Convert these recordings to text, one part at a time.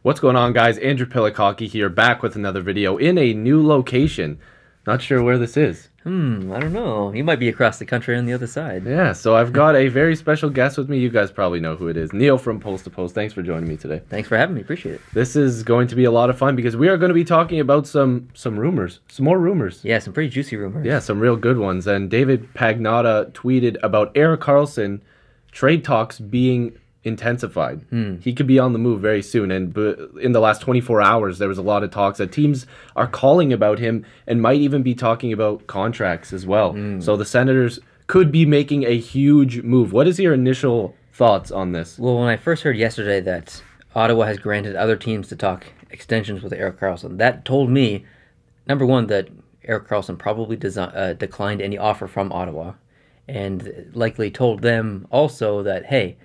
What's going on, guys? Andrew Piluk Hockey here, back with another video in a new location. Not sure where this is. I don't know. He might be across the country on the other side. Yeah, so I've got a very special guest with me. You guys probably know who it is. Neil from Post2Post. Thanks for joining me today. Thanks for having me. Appreciate it. This is going to be a lot of fun because we are going to be talking about some rumors. Some more rumors. Yeah, some pretty juicy rumors. Yeah, some real good ones. And David Pagnotta tweeted about Erik Karlsson trade talks being intensified. He could be on the move very soon, and in the last 24 hours there was a lot of talks that teams are calling about him and might even be talking about contracts as well. So the Senators could be making a huge move. What is your initial thoughts on this? Well, when I first heard yesterday that Ottawa has granted other teams to talk extensions with Erik Karlsson, that told me, number one, that Erik Karlsson probably declined any offer from Ottawa, and likely told them also that, hey,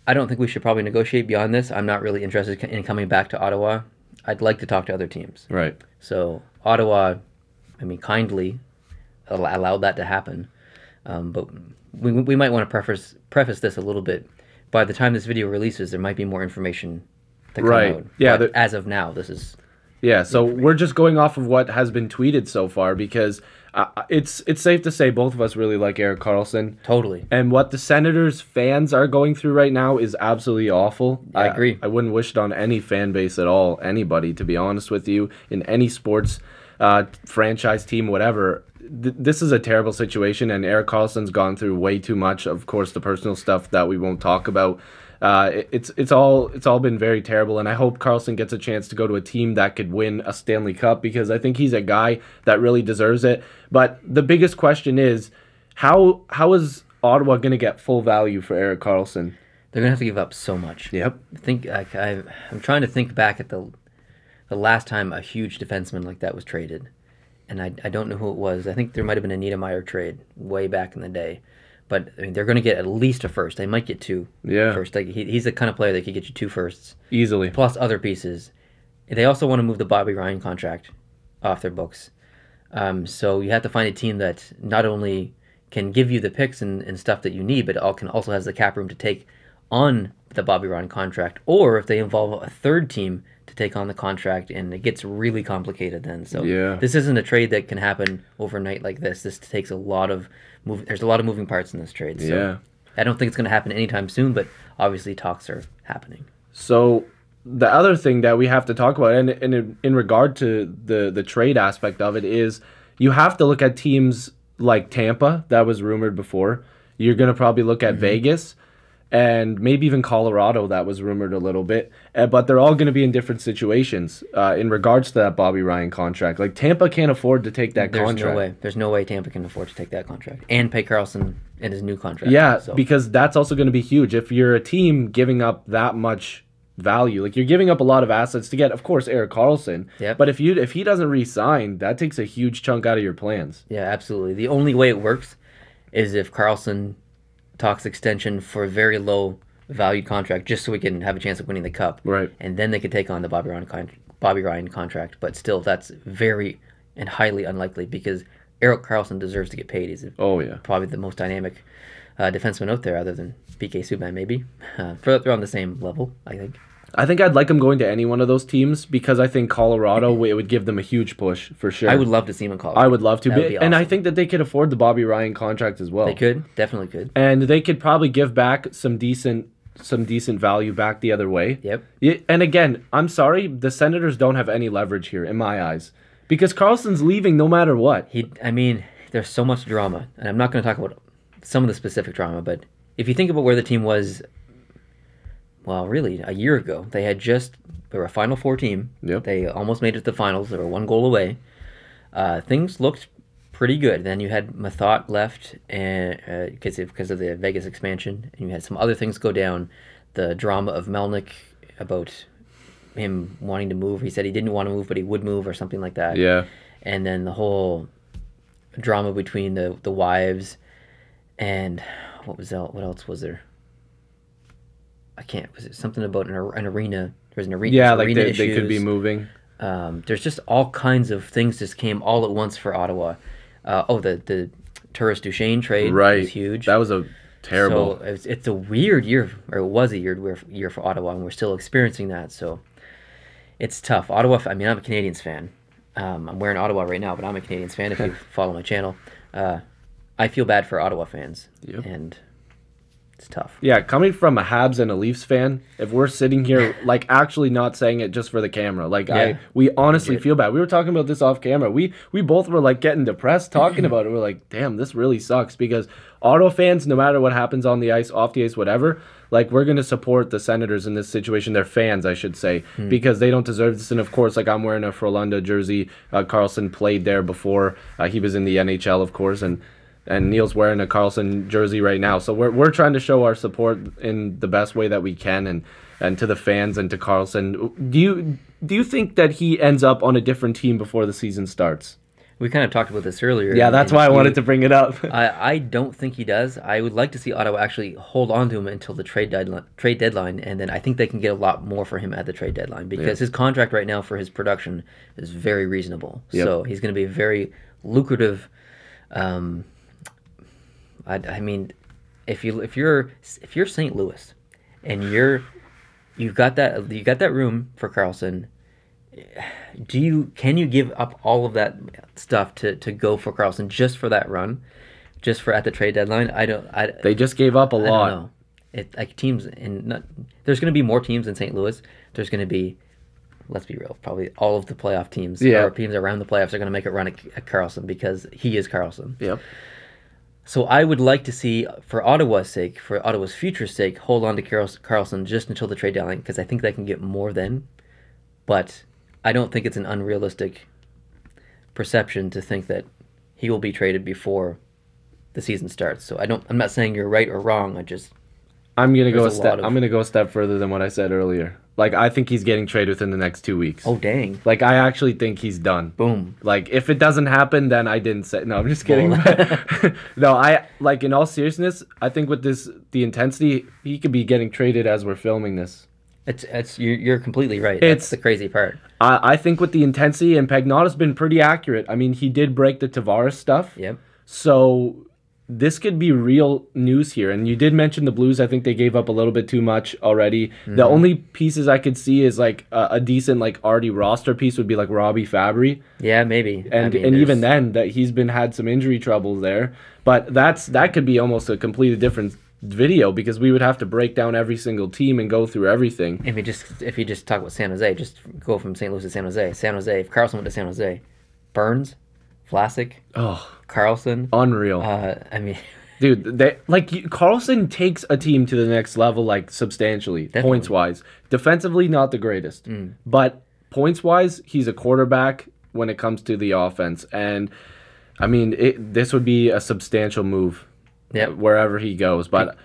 I don't think we should probably negotiate beyond this. I'm not really interested in coming back to Ottawa. I'd like to talk to other teams. Right. So Ottawa, I mean, kindly allowed that to happen. But we might want to preface this a little bit. By the time this video releases, there might be more information to come out. Yeah. But as of now, this is... Yeah, so we're just going off of what has been tweeted so far because it's safe to say both of us really like Erik Karlsson. Totally. And what the Senators fans are going through right now is absolutely awful. I agree. I wouldn't wish it on any fan base at all, anybody, to be honest with you, in any sports franchise team, whatever. This is a terrible situation, and Erik Karlsson's gone through way too much. Of course, the personal stuff that we won't talk about. It's all been very terrible, and I hope Karlsson gets a chance to go to a team that could win a Stanley Cup because I think he's a guy that really deserves it. But the biggest question is, how is Ottawa going to get full value for Erik Karlsson? They're going to have to give up so much. Yep. I'm trying to think back at the last time a huge defenseman like that was traded, and I don't know who it was. I think there might have been a Niedermayer trade way back in the day. But I mean, they're going to get at least a first. They might get two. Yeah. First. Like, he's the kind of player that could get you two firsts. Easily. Plus other pieces. They also want to move the Bobby Ryan contract off their books. So you have to find a team that not only can give you the picks and stuff that you need, but also has the cap room to take on the Bobby Ryan contract. Or if they involve a third team to take on the contract, and it gets really complicated then. So this isn't a trade that can happen overnight like this. This takes a lot of there's a lot of moving parts in this trade. So I don't think it's going to happen anytime soon, but obviously talks are happening. So the other thing that we have to talk about, and in regard to the trade aspect of it, is you have to look at teams like Tampa, that was rumored before. You're going to probably look at Vegas, and maybe even Colorado, that was rumored a little bit. But they're all going to be in different situations in regards to that Bobby Ryan contract. Like, Tampa can't afford to take that contract. No way. There's no way Tampa can afford to take that contract and pay Karlsson in his new contract. Yeah, because that's also going to be huge. If you're a team giving up that much value, like, you're giving up a lot of assets to get, of course, Erik Karlsson. Yep. But if he doesn't re-sign, that takes a huge chunk out of your plans. Yeah, absolutely. The only way it works is if Karlsson talks extension for a very low valued contract just so we can have a chance of winning the cup. Right. And then they could take on the Bobby Ryan contract. But still, that's very and highly unlikely because Erik Karlsson deserves to get paid. He's probably the most dynamic defenseman out there other than PK Subban, maybe. They're on the same level, I think. I think I'd like him going to any one of those teteams because I think Colorado, it would give them a huge push for sure. I would love to see him in Colorado. I would love to. That would be awesome. And I think that they could afford the Bobby Ryan contract as well. They could. Definitely could. And they could probably give back some decent value back the other way. Yep. And again, I'm sorry, the Senators don't have any leverage here in my eyes because Karlsson's leaving no matter what. I mean, there's so much drama, and I'm not going to talk about some of the specific drama, but if you think about where the team was, well, really, a year ago, they were a Final Four team. Yep. They almost made it to the finals. They were one goal away. Things looked pretty good. Then you had Mathot left because of the Vegas expansion, and you had some other things go down. The drama of Melnyk about him wanting to move. He said he didn't want to move, but he would move or something like that. Yeah. And then the whole drama between the wives and what else was there? Was it something about an arena? There's an arena. Yeah, like they could be moving. There's just all kinds of things just came all at once for Ottawa. The Turris Duchesne trade was huge. That was a terrible. So it's a weird year, or it was a weird year for Ottawa, and we're still experiencing that. So It's tough. Ottawa. I mean, I'm a Canadiens fan. I'm wearing Ottawa right now, but I'm a Canadiens fan. If you follow my channel, I feel bad for Ottawa fans, and it's tough. Yeah, coming from a Habs and a Leafs fan, if we're sitting here like actually not saying it just for the camera, like we honestly feel bad. We were talking about this off camera. We both were like getting depressed talking about it. We're like, damn, this really sucks because Ottawa fans, no matter what happens on the ice, off the ice, whatever, like we're gonna support the Senators in this situation. They're fans, I should say, because they don't deserve this. And of course, like I'm wearing a Frölunda jersey. Karlsson played there before. He was in the NHL, of course, and Neil's wearing a Karlsson jersey right now. So we're trying to show our support in the best way that we can, and to the fans and to Karlsson. Do you think that he ends up on a different team before the season starts? We kind of talked about this earlier. Yeah, that's why I wanted to bring it up. I don't think he does. I would like to see Ottawa actually hold on to him until the trade deadline, and then I think they can get a lot more for him at the trade deadline because his contract right now for his production is very reasonable. So he's going to be a very lucrative. I mean, if you're St. Louis, and you've got that room for Karlsson, can you give up all of that stuff to go for Karlsson just for that run, just for at the trade deadline? They just gave up a lot. I don't know. Like teams there's going to be more teams in St. Louis. There's going to be, let's be real, probably all of the playoff teams or teams around the playoffs are going to make a run at Karlsson because he is Karlsson. Yep. So I would like to see, for Ottawa's sake, for Ottawa's future's sake, hold on to Karlsson just until the trade deadline because I think they can get more then. But I don't think it's an unrealistic perception to think that he will be traded before the season starts. So I'm not saying you're right or wrong. I'm gonna go a step further than what I said earlier. Like I think he's getting traded within the next 2 weeks. Oh dang! Like I actually think he's done. Boom. Like if it doesn't happen, then I didn't say. No, I'm just kidding. No, I like in all seriousness, I think with the intensity, he could be getting traded as we're filming this. You're completely right. That's the crazy part. I think with the intensity, and Pagnot's been pretty accurate. I mean, he did break the Tavares stuff. Yep. So this could be real news here. And you did mention the Blues. I think they gave up a little bit too much already. Mm-hmm. The only pieces I could see is like a decent like already roster piece would be like Robbie Fabry. Yeah, maybe. And even then, that he's had some injury troubles there. But that could be almost a completely different video because we would have to break down every single team and go through everything. If you just talk about San Jose, just go from St. Louis to San Jose. San Jose, if Karlsson went to San Jose, Burns, Vlasic, Karlsson, unreal. I mean, dude, Karlsson takes a team to the next level like substantially, points wise. Defensively, not the greatest, but points wise, he's a quarterback when it comes to the offense, and I mean, this would be a substantial move. Yeah, wherever he goes, but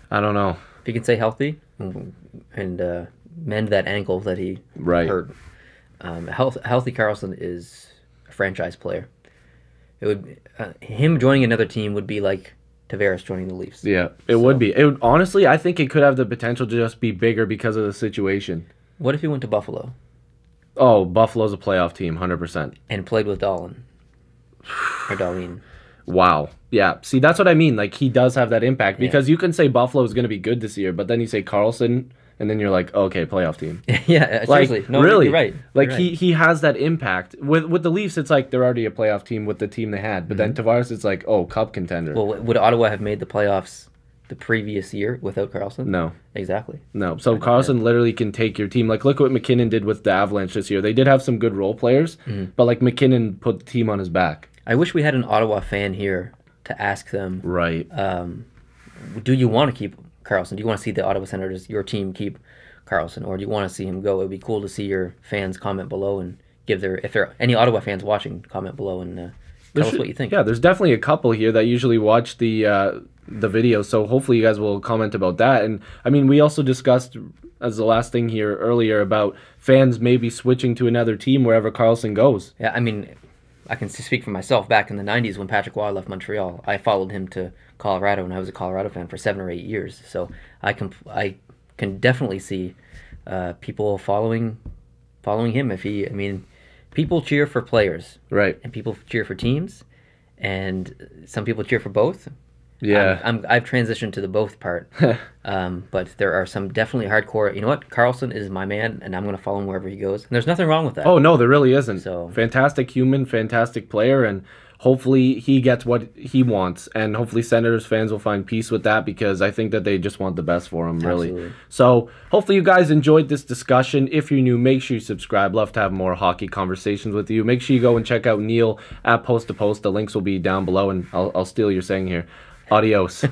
I don't know if he can stay healthy and mend that ankle that he hurt. Healthy Karlsson is a franchise player. It would him joining another team would be like Tavares joining the Leafs. Yeah, it would be. Honestly, I think it could have the potential to just be bigger because of the situation. What if he went to Buffalo? Oh, Buffalo's a playoff team, 100%. And played with Dahlin or Dahlin. Wow. Yeah. See, that's what I mean. Like, he does have that impact because you can say Buffalo is going to be good this year, but then you say Karlsson, and then you're like, okay, playoff team. Yeah, seriously. No, really, you're right. Like, he has that impact. With the Leafs, it's like they're already a playoff team with the team they had. But then Tavares, it's like, oh, cup contender. Well, would Ottawa have made the playoffs the previous year without Karlsson? No. Exactly. No. So Karlsson literally can take your team. Like, look what McKinnon did with the Avalanche this year. They did have some good role players, but, like, McKinnon put the team on his back. I wish we had an Ottawa fan here to ask them, right? Do you want to keep Karlsson? Do you want to see the Ottawa Senators, your team, keep Karlsson, or do you want to see him go? It would be cool to see your fans comment below and give if there are any Ottawa fans watching, comment below and tell us what you think. Yeah, there's definitely a couple here that usually watch the video, so hopefully you guys will comment about that. And I mean, we also discussed as the last thing here earlier about fans maybe switching to another team wherever Karlsson goes. Yeah, I mean, I can speak for myself. Back in the 90s when Patrick Waugh left Montreal, I folled him to Colorado, and I was a Colorado fan for 7 or 8 years. So I can definitely see people following him. People cheer for players, right? And people cheer for teams, and some people cheer for both. Yeah. I've transitioned to the both part. But there are some definitely hardcore. You know what? Karlsson is my man, and I'm going to follow him wherever he goes. And there's nothing wrong with that. Oh, no, there really isn't. So Fantastic human, fantastic player, and hopefully he gets what he wants. And hopefully Senators fans will find peace with that, because I think that they just want the best for him, really. Absolutely. So hopefully you guys enjoyed this discussion. If you're new, make sure you subscribe. Love to have more hockey conversations with you. Make sure you go and check out Neil at Post2Post. The links will be down below, and I'll steal your saying here. Adios.